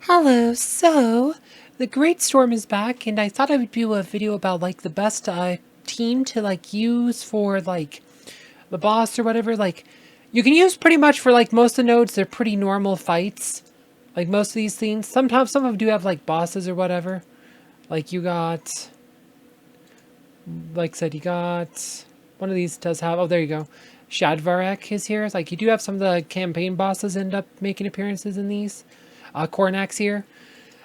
Hello, so the Great Storm is back, and I thought I would do a video about like the best team to like use for like the boss or whatever. Like you can use pretty much for like most of the nodes. They're pretty normal fights. Like most of these things. Sometimes some of them do have like bosses or whatever. Like you got, like I said, you got one of these does have. Oh, there you go. Shadvarek is here. Like you do have some of the campaign bosses end up making appearances in these. Kornak's here.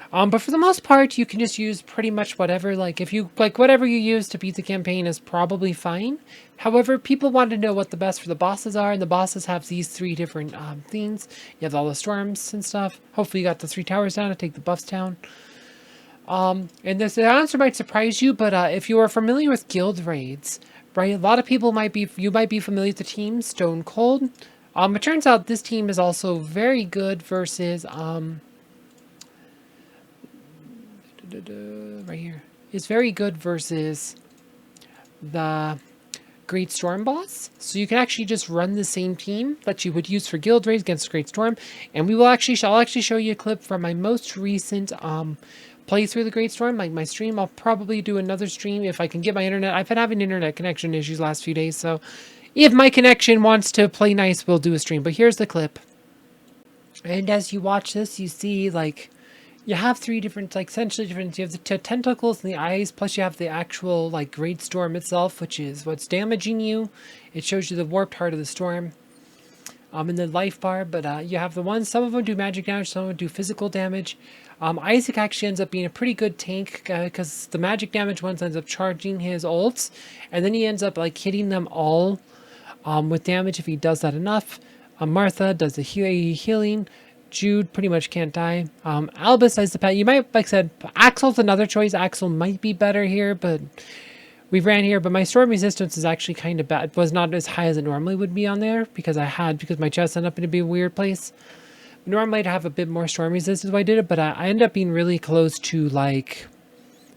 But for the most part, you can just use pretty much whatever. Like, if you, like, whatever you use to beat the campaign is probably fine. However, people want to know what the best for the bosses are, and the bosses have these three different things. You have all the storms and stuff. Hopefully you got the 3 towers down to take the buffs down. And the answer might surprise you, but if you are familiar with guild raids, right, a lot of people might be, you might be familiar with the team Stonecold. It turns out this team is also very good versus, right here, is very good versus the Great Storm boss. So you can actually just run the same team that you would use for guild raids against Great Storm. And I'll actually show you a clip from my most recent playthrough of the Great Storm, like my stream. I'll probably do another stream if I can get my internet. I've been having internet connection issues last few days, so if my connection wants to play nice, we'll do a stream. But here's the clip. And as you watch this, you see like you have 3 different, like essentially different. You have the tentacles and the eyes, plus you have the actual like Great Storm itself, which is what's damaging you. It shows you the warped heart of the storm. In the life bar, but you have the ones. Some of them do magic damage, some of them do physical damage. Isaac actually ends up being a pretty good tank because the magic damage ones ends up charging his ults, and then he ends up like hitting them all with damage if he does that enough. Martha does the healing. Jude pretty much can't die. Albus as the pet. You might, like I said, Axel's another choice. Axel might be better here, but we ran here. But my storm resistance is actually kind of bad. It was not as high as it normally would be on there because my chest ended up in a weird place. Normally I'd have a bit more storm resistance when I did it, but I ended up being really close to like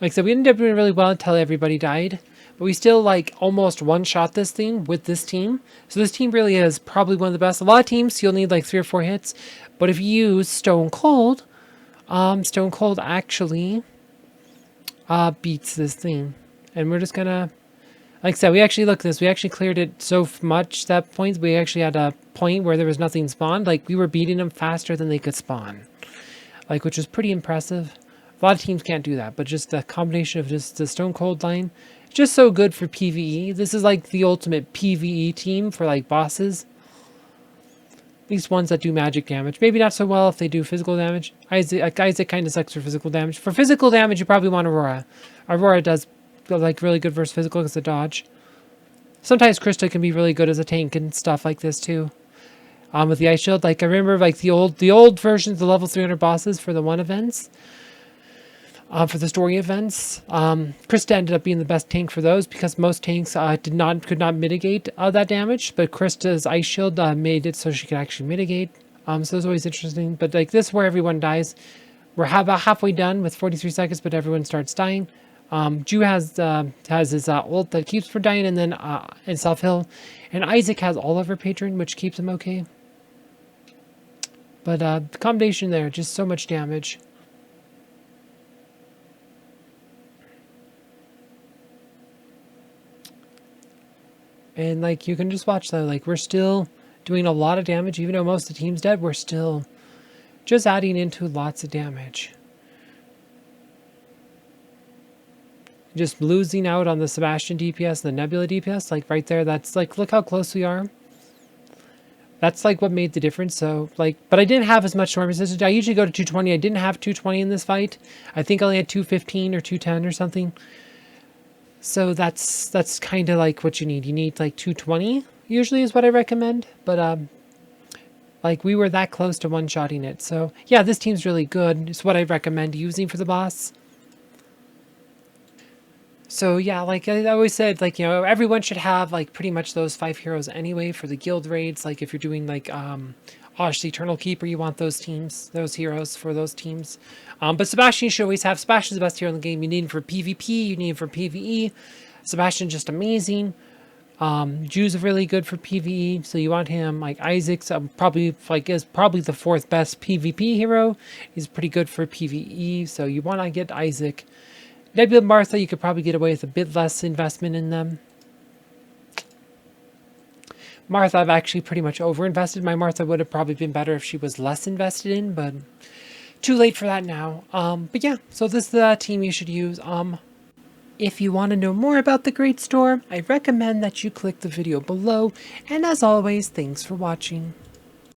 I said, we ended up doing really well until everybody died. But we still like almost one-shot this thing with this team. So this team really is probably one of the best. A lot of teams, you'll need like 3 or 4 hits. But if you use Stonecold, Stonecold actually beats this thing. And we're just gonna, like I said, we actually looked at this. We actually cleared it so much that point. We actually had a point where there was nothing spawned. Like we were beating them faster than they could spawn. Like, which was pretty impressive. A lot of teams can't do that, but just the combination of just the Stonecold line, just so good for PvE. This is like the ultimate PvE team for like bosses. At least ones that do magic damage. Maybe not so well if they do physical damage. Isaac kind of sucks for physical damage. For physical damage, you probably want Aurora. Aurora does like really good versus physical because of dodge. Sometimes Krista can be really good as a tank and stuff like this too. With the ice shield, like I remember like the old versions, the level 300 bosses for the 1 events. For the story events, Krista ended up being the best tank for those because most tanks could not mitigate that damage, but Krista's ice shield made it so she could actually mitigate. So it was always interesting. But like this, where everyone dies, we're about halfway done with 43 seconds, but everyone starts dying. Ju has his ult that keeps from dying, and then in self heal, and Isaac has all of her patron, which keeps him okay. But the combination there, just so much damage. And like you can just watch that, like we're still doing a lot of damage, even though most of the team's dead, we're still just adding into lots of damage. Just losing out on the Sebastian DPS and the Nebula DPS, like right there, that's like, look how close we are. That's like what made the difference. So like, but I didn't have as much storm resistance. I usually go to 220. I didn't have 220 in this fight. I think I only had 215 or 210 or something. So that's kind of like what you need. You need like 220 usually is what I recommend. But like we were that close to one-shotting it. So yeah, this team's really good. It's what I recommend using for the boss. So yeah, like I always said, like, you know, everyone should have like pretty much those 5 heroes anyway for the guild raids. Like if you're doing like Osh the Eternal Keeper, you want those heroes for those teams. But Sebastian you should always have. Sebastian's the best hero in the game. You need him for PvP, you need him for PvE. Sebastian's just amazing. Jude's really good for PvE, so you want him. Like Isaac's probably is probably the fourth best PvP hero. He's pretty good for PvE, so you want to get Isaac. Nebula and Martha, you could probably get away with a bit less investment in them. Martha, I've actually pretty much overinvested. My Martha would have probably been better if she was less invested in, but too late for that now. But yeah, so this is the team you should use. If you want to know more about the Great Storm, I recommend that you click the video below. And as always, thanks for watching.